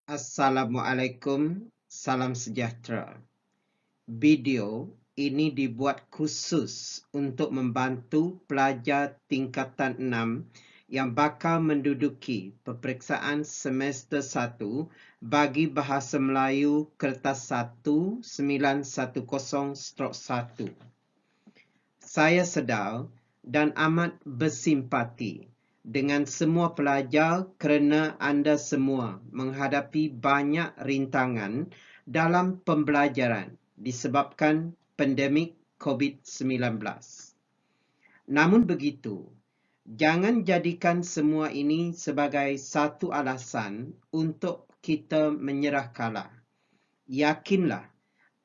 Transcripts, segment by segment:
Assalamualaikum, salam sejahtera. Video ini dibuat khusus untuk membantu pelajar tingkatan 6 yang bakal menduduki peperiksaan semester 1 bagi Bahasa Melayu Kertas 1 910/1. Saya sedar dan amat bersimpati dengan semua pelajar kerana anda semua menghadapi banyak rintangan dalam pembelajaran disebabkan pandemik COVID-19. Namun begitu, jangan jadikan semua ini sebagai satu alasan untuk kita menyerah kalah. Yakinlah,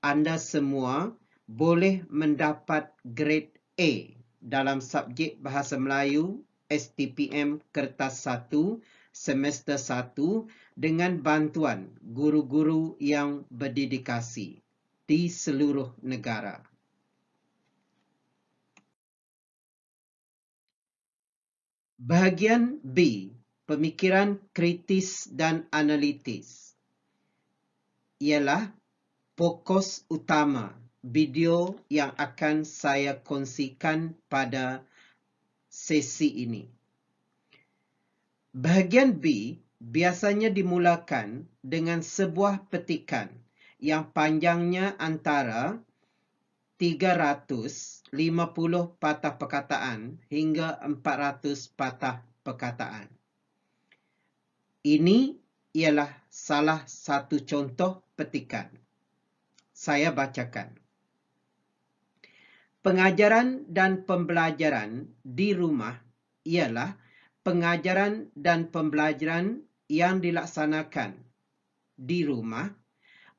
anda semua boleh mendapat grade A dalam subjek Bahasa Melayu STPM Kertas 1 semester 1 dengan bantuan guru-guru yang berdedikasi di seluruh negara. Bahagian B, pemikiran kritis dan analitis, ialah fokus utama video yang akan saya kongsikan pada sesi ini. Bahagian B biasanya dimulakan dengan sebuah petikan yang panjangnya antara 350 patah perkataan hingga 400 patah perkataan. Ini ialah salah satu contoh petikan. Saya bacakan. Pengajaran dan pembelajaran di rumah ialah pengajaran dan pembelajaran yang dilaksanakan di rumah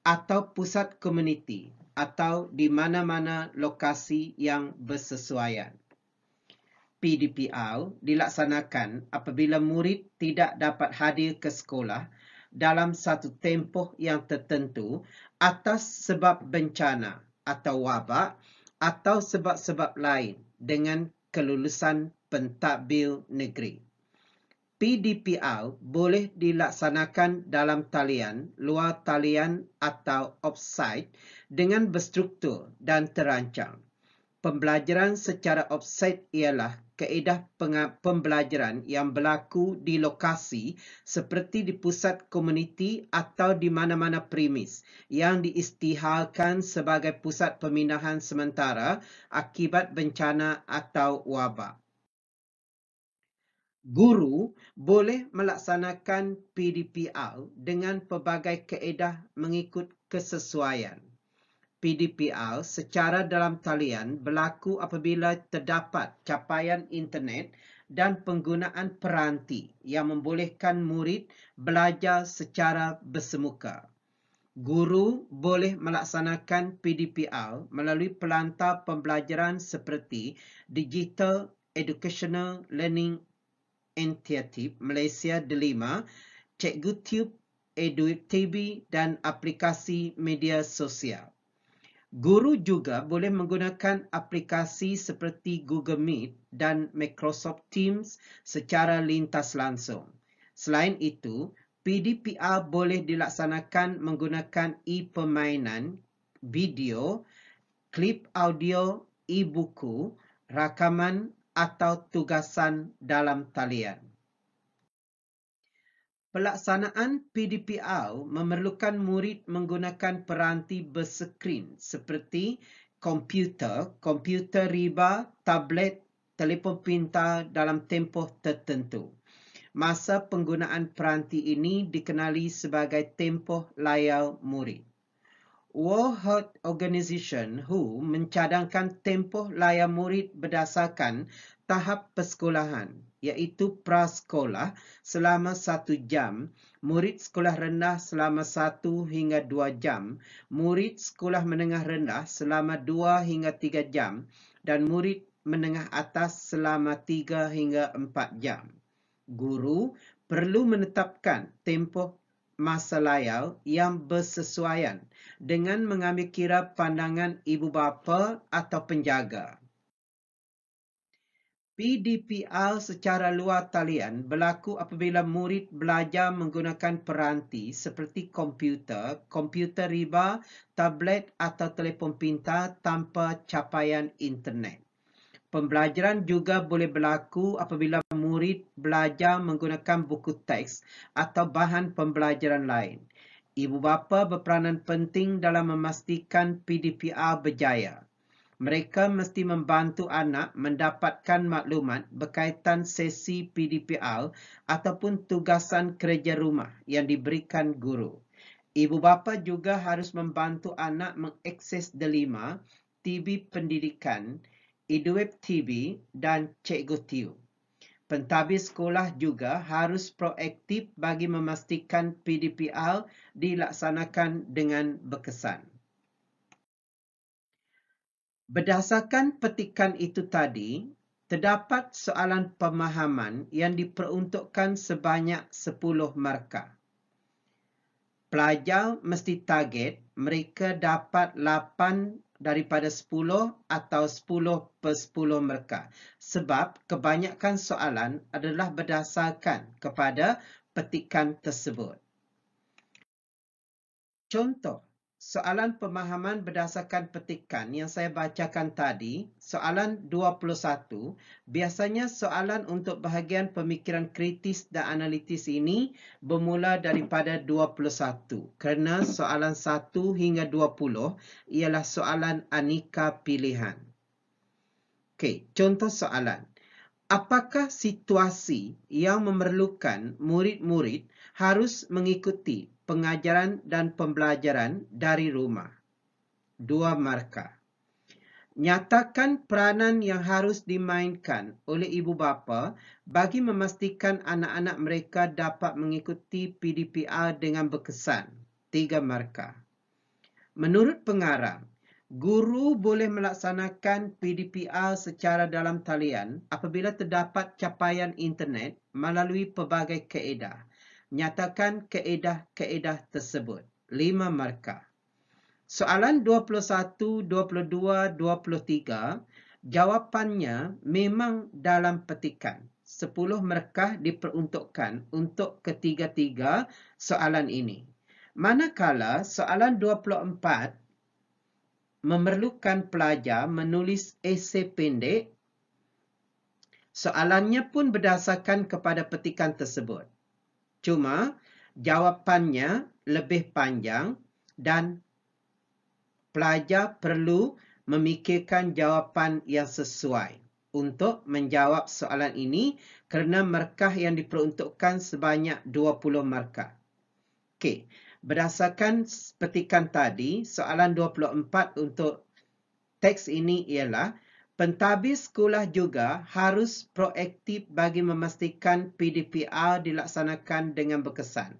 atau pusat komuniti atau di mana-mana lokasi yang bersesuaian. PDPR dilaksanakan apabila murid tidak dapat hadir ke sekolah dalam satu tempoh yang tertentu atas sebab bencana atau wabak atau sebab-sebab lain dengan kelulusan pentadbir negeri. PDPR boleh dilaksanakan dalam talian, luar talian atau offsite dengan berstruktur dan terancang. Pembelajaran secara offsite ialah kaedah pembelajaran yang berlaku di lokasi seperti di pusat komuniti atau di mana-mana premis yang diisytiharkan sebagai pusat pemindahan sementara akibat bencana atau wabak. Guru boleh melaksanakan PDPR dengan pelbagai kaedah mengikut kesesuaian. PDPR secara dalam talian berlaku apabila terdapat capaian internet dan penggunaan peranti yang membolehkan murid belajar secara bersemuka. Guru boleh melaksanakan PDPR melalui pelantar pembelajaran seperti Digital Educational Learning Initiative Malaysia Delima, CikguTube, EduTV dan aplikasi media sosial. Guru juga boleh menggunakan aplikasi seperti Google Meet dan Microsoft Teams secara lintas langsung. Selain itu, PDPR boleh dilaksanakan menggunakan e-permainan, video, klip audio, e-buku, rakaman atau tugasan dalam talian. Pelaksanaan PDPR memerlukan murid menggunakan peranti berskrin seperti komputer riba, tablet, telefon pintar dalam tempoh tertentu. Masa penggunaan peranti ini dikenali sebagai tempoh layar murid. World Health Organization WHO mencadangkan tempoh layar murid berdasarkan tahap persekolahan, iaitu prasekolah selama 1 jam, murid sekolah rendah selama 1 hingga 2 jam, murid sekolah menengah rendah selama 2 hingga 3 jam, dan murid menengah atas selama 3 hingga 4 jam. Guru perlu menetapkan tempoh masa layar yang bersesuaian dengan mengambil kira pandangan ibu bapa atau penjaga. PDPR secara luar talian berlaku apabila murid belajar menggunakan peranti seperti komputer, komputer riba, tablet atau telefon pintar tanpa capaian internet. Pembelajaran juga boleh berlaku apabila murid belajar menggunakan buku teks atau bahan pembelajaran lain. Ibu bapa berperanan penting dalam memastikan PDPR berjaya. Mereka mesti membantu anak mendapatkan maklumat berkaitan sesi PDPR ataupun tugasan kerja rumah yang diberikan guru. Ibu bapa juga harus membantu anak mengakses Delima, TV Pendidikan, EduWeb TV dan Cikgu Tiu. Pentadbir sekolah juga harus proaktif bagi memastikan PDPR dilaksanakan dengan berkesan. Berdasarkan petikan itu tadi, terdapat soalan pemahaman yang diperuntukkan sebanyak 10 markah. Pelajar mesti target mereka dapat 8 daripada 10 atau 10/10 markah sebab kebanyakan soalan adalah berdasarkan kepada petikan tersebut. Contoh, soalan pemahaman berdasarkan petikan yang saya bacakan tadi, soalan 21, biasanya soalan untuk bahagian pemikiran kritis dan analitis ini bermula daripada 21 kerana soalan 1 hingga 20 ialah soalan aneka pilihan. Okey, contoh soalan. Apakah situasi yang memerlukan murid-murid harus mengikuti pengajaran dan pembelajaran dari rumah? 2 markah. Nyatakan peranan yang harus dimainkan oleh ibu bapa bagi memastikan anak-anak mereka dapat mengikuti PDPR dengan berkesan. 3 markah. Menurut pengarang, guru boleh melaksanakan PDPR secara dalam talian apabila terdapat capaian internet melalui pelbagai kaedah. Nyatakan kaedah-kaedah tersebut. 5 markah. Soalan 21, 22, 23, jawapannya memang dalam petikan. 10 markah diperuntukkan untuk ketiga-tiga soalan ini. Manakala soalan 24 memerlukan pelajar menulis esei pendek, soalannya pun berdasarkan kepada petikan tersebut. Cuma jawapannya lebih panjang dan pelajar perlu memikirkan jawapan yang sesuai untuk menjawab soalan ini kerana markah yang diperuntukkan sebanyak 20 markah. Okey. Berdasarkan petikan tadi, soalan 24 untuk teks ini ialah pentadbir sekolah juga harus proaktif bagi memastikan PDPR dilaksanakan dengan berkesan.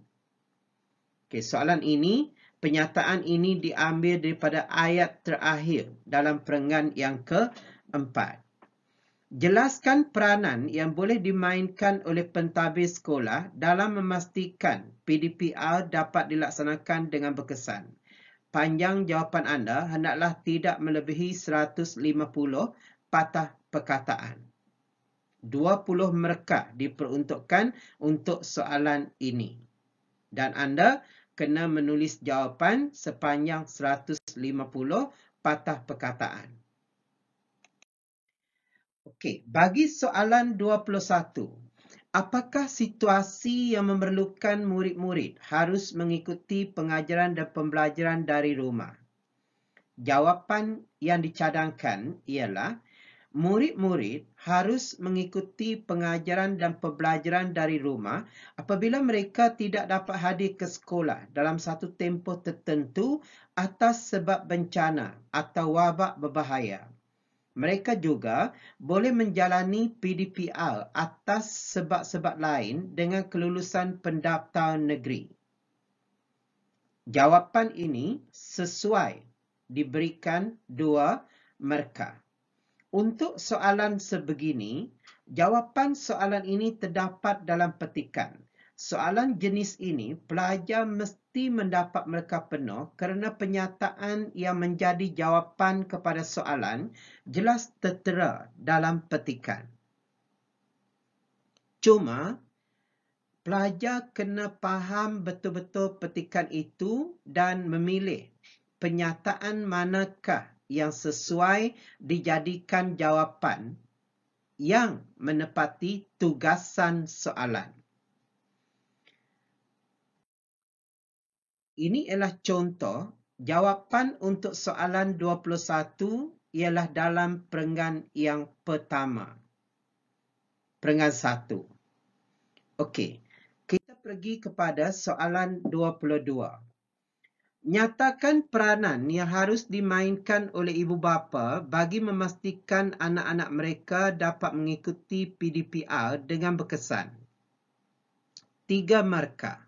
Okey, soalan ini, penyataan ini diambil daripada ayat terakhir dalam perenggan yang keempat. Jelaskan peranan yang boleh dimainkan oleh pentadbir sekolah dalam memastikan PDPR dapat dilaksanakan dengan berkesan. Panjang jawapan anda hendaklah tidak melebihi 150 patah perkataan. 20 markah diperuntukkan untuk soalan ini. Dan anda kena menulis jawapan sepanjang 150 patah perkataan. Okey, bagi soalan 21, apakah situasi yang memerlukan murid-murid harus mengikuti pengajaran dan pembelajaran dari rumah? Jawapan yang dicadangkan ialah murid-murid harus mengikuti pengajaran dan pembelajaran dari rumah apabila mereka tidak dapat hadir ke sekolah dalam satu tempoh tertentu atas sebab bencana atau wabak berbahaya. Mereka juga boleh menjalani PDPR atas sebab-sebab lain dengan kelulusan pendaftaran negeri. Jawapan ini sesuai diberikan 2 markah. Untuk soalan sebegini, jawapan soalan ini terdapat dalam petikan. Soalan jenis ini, pelajar mesti mendapat markah penuh kerana penyataan yang menjadi jawapan kepada soalan jelas tertera dalam petikan. Cuma, pelajar kena faham betul-betul petikan itu dan memilih penyataan manakah yang sesuai dijadikan jawapan yang menepati tugasan soalan. Ini ialah contoh jawapan untuk soalan 21 ialah dalam perenggan yang pertama. Perenggan 1. Okey. Kita pergi kepada soalan 22. Nyatakan peranan yang harus dimainkan oleh ibu bapa bagi memastikan anak-anak mereka dapat mengikuti PDPR dengan berkesan. 3 markah.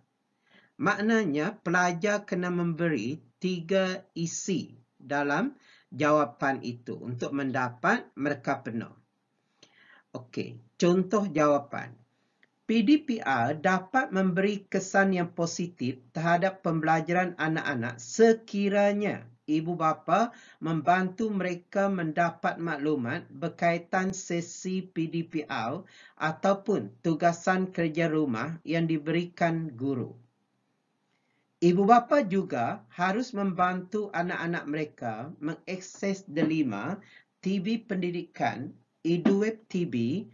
Maknanya pelajar kena memberi 3 isi dalam jawapan itu untuk mendapat markah penuh. Okey, contoh jawapan. PDPR dapat memberi kesan yang positif terhadap pembelajaran anak-anak sekiranya ibu bapa membantu mereka mendapat maklumat berkaitan sesi PDPR ataupun tugasan kerja rumah yang diberikan guru. Ibu bapa juga harus membantu anak-anak mereka mengakses delima TV pendidikan, EduWeb TV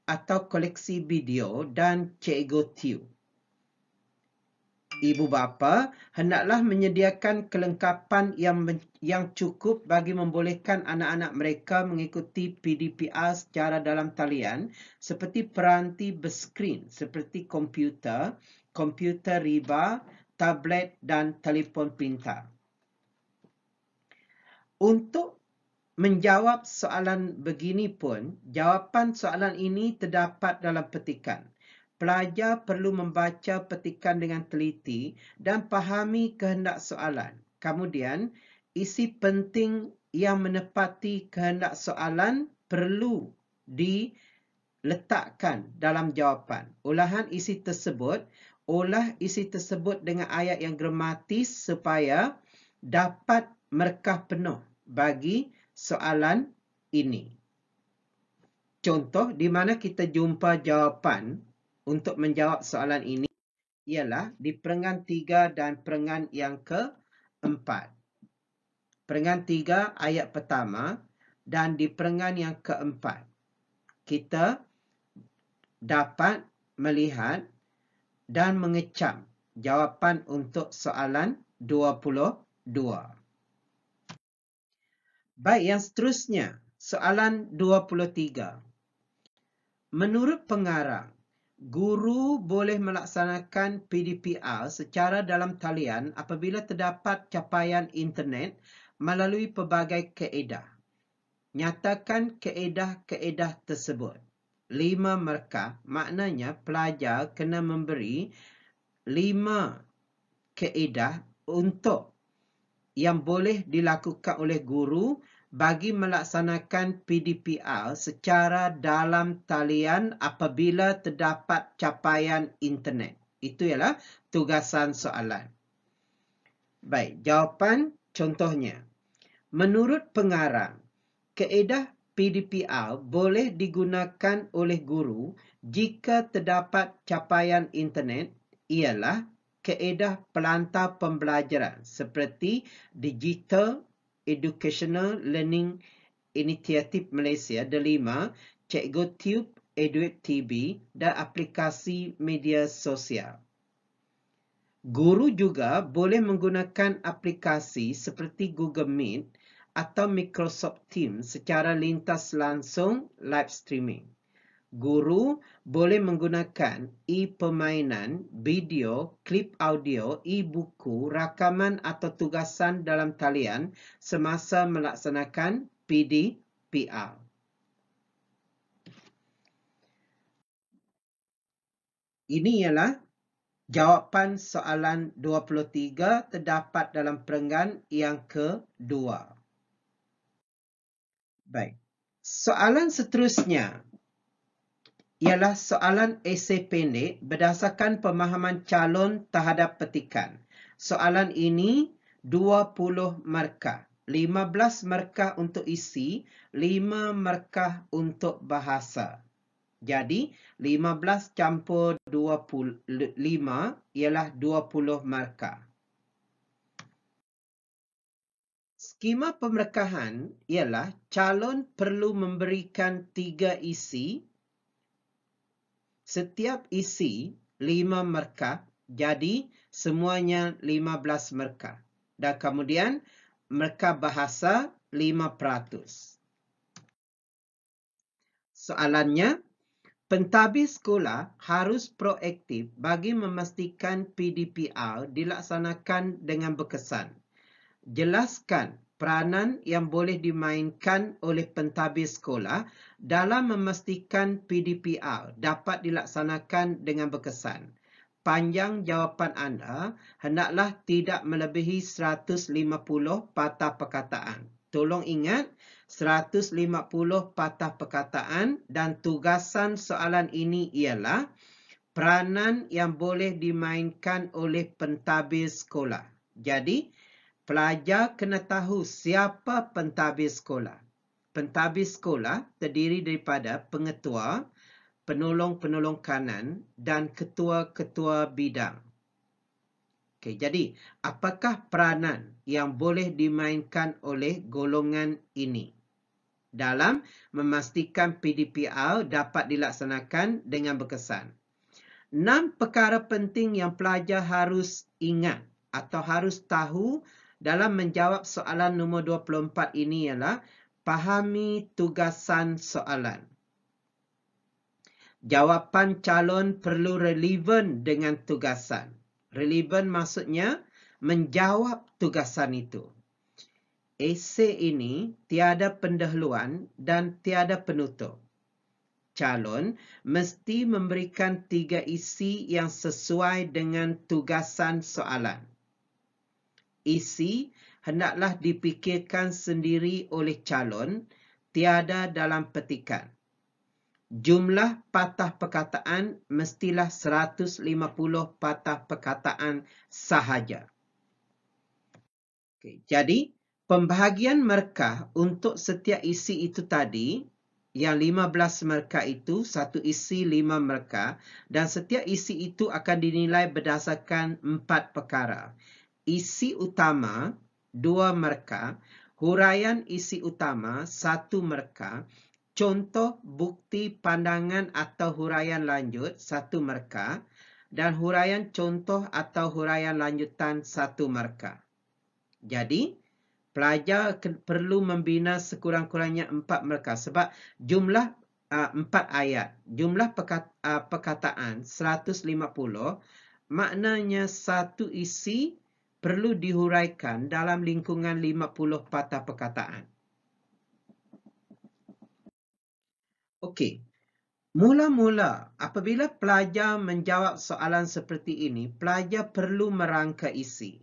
atau koleksi video dan Cikgu Tube. Ibu bapa hendaklah menyediakan kelengkapan yang cukup bagi membolehkan anak-anak mereka mengikuti PDPR secara dalam talian seperti peranti berskrin seperti komputer, komputer riba, tablet dan telefon pintar. Untuk menjawab soalan begini pun, jawapan soalan ini terdapat dalam petikan. Pelajar perlu membaca petikan dengan teliti dan fahami kehendak soalan. Kemudian, isi penting yang menepati kehendak soalan perlu diletakkan dalam jawapan. Olah isi tersebut dengan ayat yang gramatis supaya dapat markah penuh bagi soalan ini. Contoh di mana kita jumpa jawapan untuk menjawab soalan ini ialah di perenggan 3 dan perenggan yang keempat. Perenggan 3 ayat pertama dan di perenggan yang keempat. Kita dapat melihat dan mengecam jawapan untuk soalan 22. Baik, yang seterusnya, soalan 23. Menurut pengarang, guru boleh melaksanakan PDPR secara dalam talian apabila terdapat capaian internet melalui pelbagai kaedah. Nyatakan kaedah-kaedah tersebut. 5 markah, maknanya pelajar kena memberi 5 kaedah untuk yang boleh dilakukan oleh guru bagi melaksanakan PDPR secara dalam talian apabila terdapat capaian internet. Itu ialah tugasan soalan. Baik, jawapan contohnya. Menurut pengarang, kaedah PDPR boleh digunakan oleh guru jika terdapat capaian internet ialah kaedah pelantar pembelajaran seperti Digital Educational Learning Initiative Malaysia, DELIMA, Cikgu Tube, EduWeb TV dan aplikasi media sosial. Guru juga boleh menggunakan aplikasi seperti Google Meet atau Microsoft Teams secara lintas langsung live streaming. Guru boleh menggunakan e-permainan, video, klip audio, e-buku, rakaman atau tugasan dalam talian semasa melaksanakan PDPR. Ini ialah jawapan soalan 23 terdapat dalam perenggan yang kedua. Baik. Soalan seterusnya ialah soalan esei pendek berdasarkan pemahaman calon terhadap petikan. Soalan ini 20 markah. 15 markah untuk isi, 5 markah untuk bahasa. Jadi 15 campur 25 ialah 20 markah. Skema pemerkahan ialah calon perlu memberikan 3 isi. Setiap isi 5 markah, jadi semuanya 15 markah. Dan kemudian markah bahasa 5%. Soalannya, pentadbir sekolah harus proaktif bagi memastikan PDPR dilaksanakan dengan berkesan. Jelaskan peranan yang boleh dimainkan oleh pentadbir sekolah dalam memastikan PDPR dapat dilaksanakan dengan berkesan. Panjang jawapan anda hendaklah tidak melebihi 150 patah perkataan. Tolong ingat, 150 patah perkataan dan tugasan soalan ini ialah peranan yang boleh dimainkan oleh pentadbir sekolah. Jadi, pelajar kena tahu siapa pentadbir sekolah. Pentadbir sekolah terdiri daripada pengetua, penolong-penolong kanan dan ketua-ketua bidang. Okey, jadi apakah peranan yang boleh dimainkan oleh golongan ini dalam memastikan PDPR dapat dilaksanakan dengan berkesan? 6 perkara penting yang pelajar harus ingat atau harus tahu dalam menjawab soalan nombor 24 ini ialah fahami tugasan soalan. Jawapan calon perlu relevan dengan tugasan. Relevan maksudnya menjawab tugasan itu. Esei ini tiada pendahuluan dan tiada penutup. Calon mesti memberikan 3 isi yang sesuai dengan tugasan soalan. Isi hendaklah dipikirkan sendiri oleh calon, tiada dalam petikan. Jumlah patah perkataan mestilah 150 patah perkataan sahaja. Okay, jadi, pembahagian markah untuk setiap isi itu tadi, yang 15 markah itu, satu isi 5 markah, dan setiap isi itu akan dinilai berdasarkan 4 perkara. Isi utama, 2 markah, huraian isi utama, 1 markah, contoh bukti pandangan atau huraian lanjut, 1 markah, dan huraian contoh atau huraian lanjutan, 1 markah. Jadi, pelajar perlu membina sekurang-kurangnya 4 markah sebab jumlah 4 ayat. Jumlah perkataan 150, maknanya satu isi perlu dihuraikan dalam lingkungan 50 patah perkataan. Okey. Mula-mula, apabila pelajar menjawab soalan seperti ini, pelajar perlu merangka isi.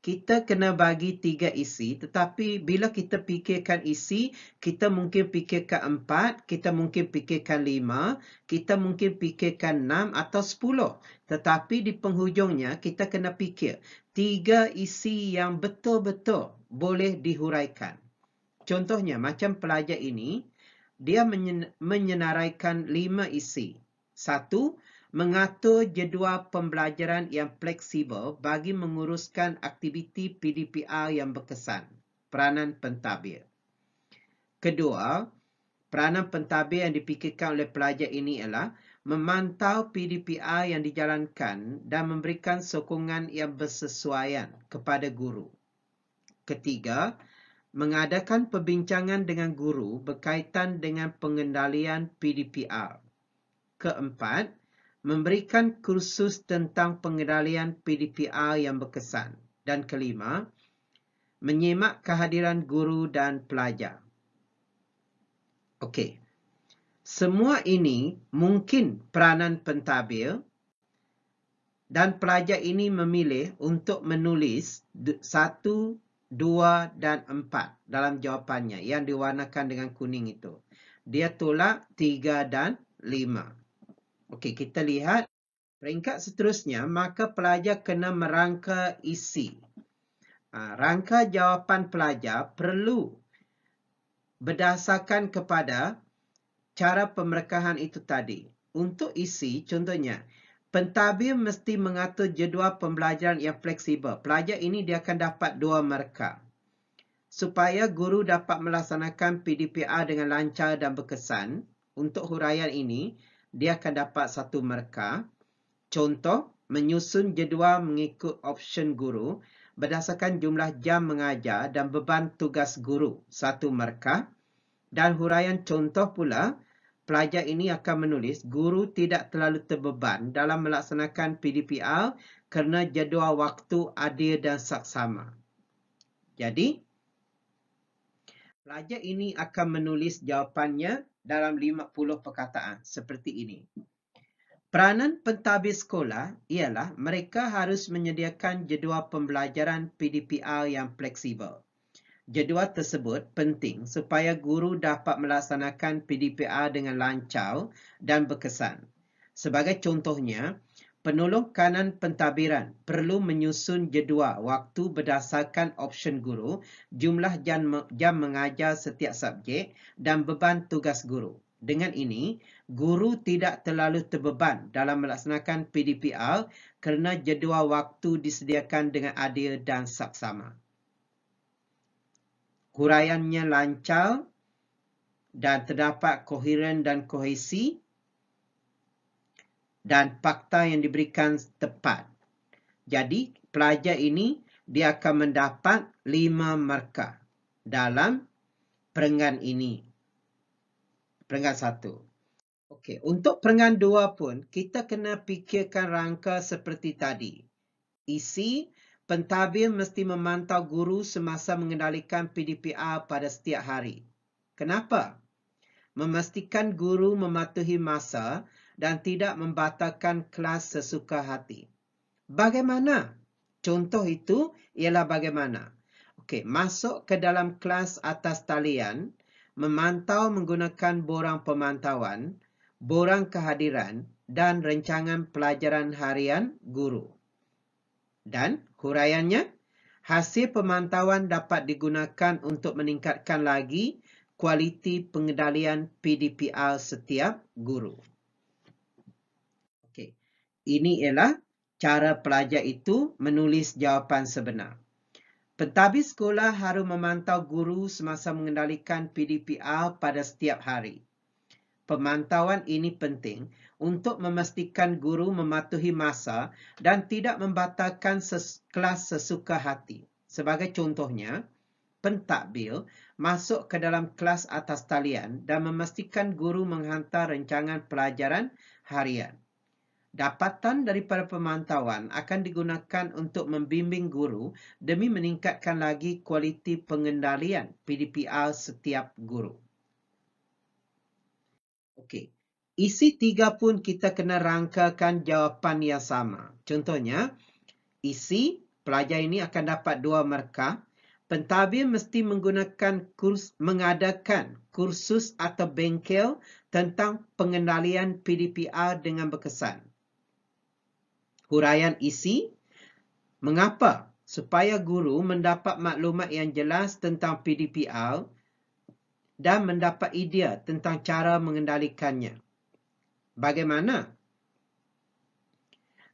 Kita kena bagi 3 isi, tetapi bila kita fikirkan isi, kita mungkin fikirkan 4, kita mungkin fikirkan 5, kita mungkin fikirkan 6 atau 10. Tetapi di penghujungnya, kita kena fikir 3 isi yang betul-betul boleh dihuraikan. Contohnya, macam pelajar ini, dia menyenaraikan 5 isi. 1. Mengatur jadual pembelajaran yang fleksibel bagi menguruskan aktiviti PDPR yang berkesan. Peranan pentadbir. Kedua, peranan pentadbir yang dipikirkan oleh pelajar ini ialah memantau PDPR yang dijalankan dan memberikan sokongan yang bersesuaian kepada guru. Ketiga, mengadakan perbincangan dengan guru berkaitan dengan pengendalian PDPR. Keempat, memberikan kursus tentang pengendalian PDPR yang berkesan. Dan kelima, menyimak kehadiran guru dan pelajar. Okey. Semua ini mungkin peranan pentadbir dan pelajar ini memilih untuk menulis 1, 2 dan 4 dalam jawapannya yang diwarnakan dengan kuning itu. Dia tolak 3 dan 5. Okey, kita lihat peringkat seterusnya, maka pelajar kena merangka isi. Rangka jawapan pelajar perlu berdasarkan kepada cara pemerkahan itu tadi. Untuk isi, contohnya, pentadbir mesti mengatur jadual pembelajaran yang fleksibel. Pelajar ini dia akan dapat 2 markah. Supaya guru dapat melaksanakan PDPR dengan lancar dan berkesan, untuk huraian ini, dia akan dapat 1 markah. Contoh, menyusun jadual mengikut option guru berdasarkan jumlah jam mengajar dan beban tugas guru, 1 markah. Dan huraian contoh pula, pelajar ini akan menulis, guru tidak terlalu terbeban dalam melaksanakan PDPR kerana jadual waktu adil dan saksama. Jadi, pelajar ini akan menulis jawapannya dalam 50 perkataan seperti ini. Peranan pentadbir sekolah ialah mereka harus menyediakan jadual pembelajaran PDPR yang fleksibel. Jadual tersebut penting supaya guru dapat melaksanakan PDPR dengan lancar dan berkesan. Sebagai contohnya, penolong kanan pentadbiran perlu menyusun jadual waktu berdasarkan option guru, jumlah jam mengajar setiap subjek dan beban tugas guru. Dengan ini, guru tidak terlalu terbeban dalam melaksanakan PDPR kerana jadual waktu disediakan dengan adil dan saksama. Huraiannya lancar dan terdapat koheren dan kohesi dan fakta yang diberikan tepat. Jadi, pelajar ini dia akan mendapat 5 markah dalam perenggan ini. Perenggan 1. Okey, untuk perenggan 2 pun, kita kena fikirkan rangka seperti tadi. Isi, pentadbir mesti memantau guru semasa mengendalikan PDPR pada setiap hari. Kenapa? Memastikan guru mematuhi masa dan tidak membatalkan kelas sesuka hati. Bagaimana? Contoh itu ialah bagaimana? Okey, masuk ke dalam kelas atas talian, memantau menggunakan borang pemantauan, borang kehadiran dan rancangan pelajaran harian guru. Dan huraiannya, hasil pemantauan dapat digunakan untuk meningkatkan lagi kualiti pengendalian PDPR setiap guru. Okey, ini ialah cara pelajar itu menulis jawapan sebenar. Pentadbir sekolah harus memantau guru semasa mengendalikan PDPR pada setiap hari. Pemantauan ini penting untuk memastikan guru mematuhi masa dan tidak membatalkan kelas sesuka hati. Sebagai contohnya, pentadbir masuk ke dalam kelas atas talian dan memastikan guru menghantar rancangan pelajaran harian. Dapatan daripada pemantauan akan digunakan untuk membimbing guru demi meningkatkan lagi kualiti pengendalian PDPR setiap guru. Okey, isi 3 pun kita kena rangkakan jawapan yang sama. Contohnya, isi, pelajar ini akan dapat 2 markah. Pentadbir mesti mengadakan kursus atau bengkel tentang pengendalian PDPR dengan berkesan. Huraian isi, mengapa? Supaya guru mendapat maklumat yang jelas tentang PDPR dan mendapat idea tentang cara mengendalikannya. Bagaimana?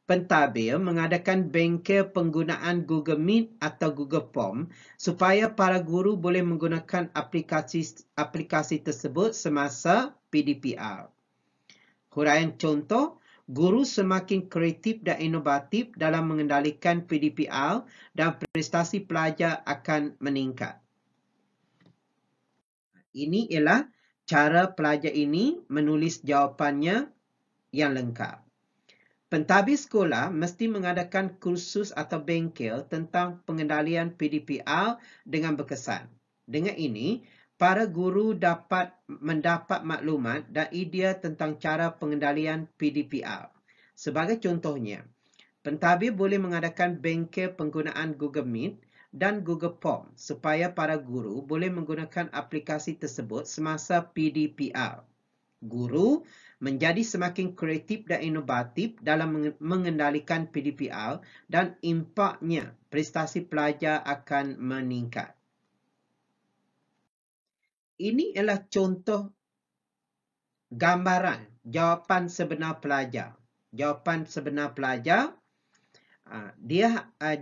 Pentadbir mengadakan bengkel penggunaan Google Meet atau Google Form supaya para guru boleh menggunakan aplikasi tersebut semasa PDPR. Huraian contoh, guru semakin kreatif dan inovatif dalam mengendalikan PDPR dan prestasi pelajar akan meningkat. Ini ialah cara pelajar ini menulis jawapannya yang lengkap. Pentadbir sekolah mesti mengadakan kursus atau bengkel tentang pengendalian PDPR dengan berkesan. Dengan ini, para guru dapat mendapat maklumat dan idea tentang cara pengendalian PDPR. Sebagai contohnya, pentadbir boleh mengadakan bengkel penggunaan Google Meet dan Google Form supaya para guru boleh menggunakan aplikasi tersebut semasa PDPR. Guru menjadi semakin kreatif dan inovatif dalam mengendalikan PDPR dan impaknya prestasi pelajar akan meningkat. Ini ialah contoh gambaran jawapan sebenar pelajar. Jawapan sebenar pelajar,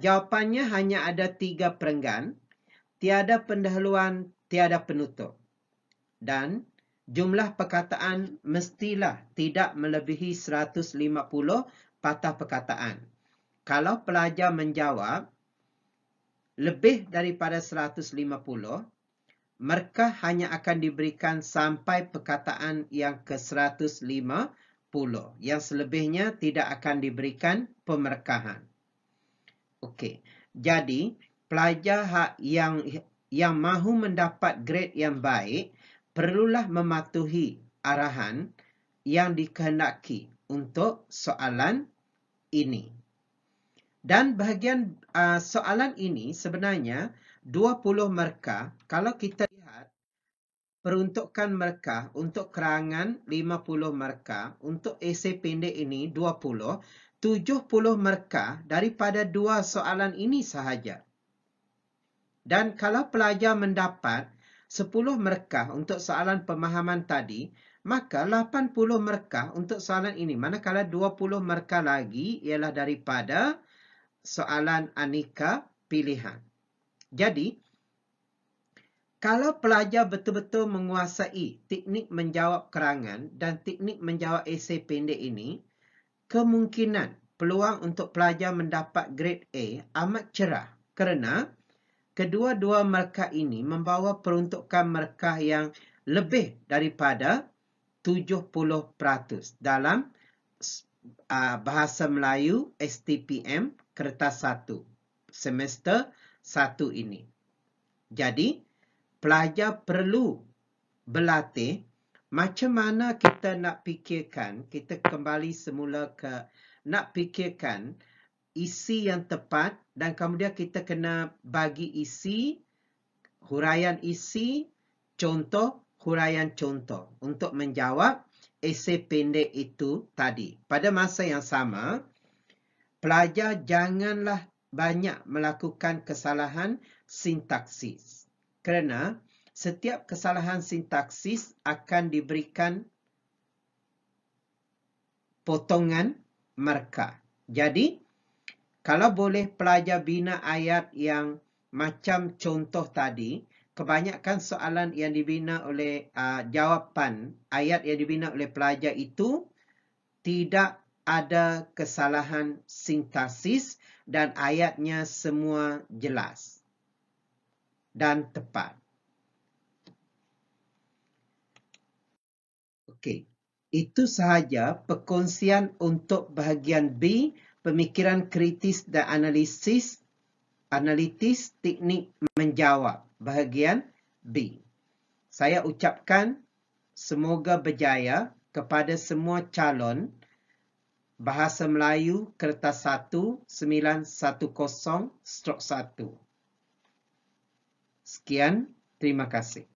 jawapannya hanya ada 3 perenggan, tiada pendahuluan, tiada penutup. Dan jumlah perkataan mestilah tidak melebihi 150 patah perkataan. Kalau pelajar menjawab lebih daripada 150, mereka hanya akan diberikan sampai perkataan yang ke-150. Yang selebihnya tidak akan diberikan pemerkahan. Okey. Jadi, pelajar yang mahu mendapat grade yang baik perlulah mematuhi arahan yang dikehendaki untuk soalan ini. Dan bahagian soalan ini sebenarnya 20 markah. Kalau kita lihat peruntukan markah untuk kerangan 50 markah, untuk esei pendek ini 20, 70 markah daripada 2 soalan ini sahaja. Dan kalau pelajar mendapat 10 markah untuk soalan pemahaman tadi, maka 80 markah untuk soalan ini. Manakala 20 markah lagi ialah daripada soalan aneka pilihan. Jadi, kalau pelajar betul-betul menguasai teknik menjawab kerangan dan teknik menjawab esei pendek ini, kemungkinan peluang untuk pelajar mendapat grade A amat cerah kerana kedua-dua markah ini membawa peruntukan markah yang lebih daripada 70% dalam Bahasa Melayu STPM Kertas 1 semester 1 ini. Jadi, pelajar perlu berlatih macam mana kita nak fikirkan, kita kembali semula ke nak fikirkan isi yang tepat dan kemudian kita kena bagi isi, huraian isi, contoh, huraian contoh untuk menjawab esei pendek itu tadi. Pada masa yang sama, pelajar janganlah banyak melakukan kesalahan sintaksis. Kerana setiap kesalahan sintaksis akan diberikan potongan markah. Jadi, kalau boleh pelajar bina ayat yang macam contoh tadi, kebanyakan soalan yang dibina oleh jawapan ayat yang dibina oleh pelajar itu tidak ada kesalahan sintaksis dan ayatnya semua jelas dan tepat. Okey, itu sahaja perkongsian untuk bahagian B, pemikiran kritis dan analitis teknik menjawab, bahagian B. Saya ucapkan semoga berjaya kepada semua calon Bahasa Melayu Kertas 1 910/1. Sekian, terima kasih.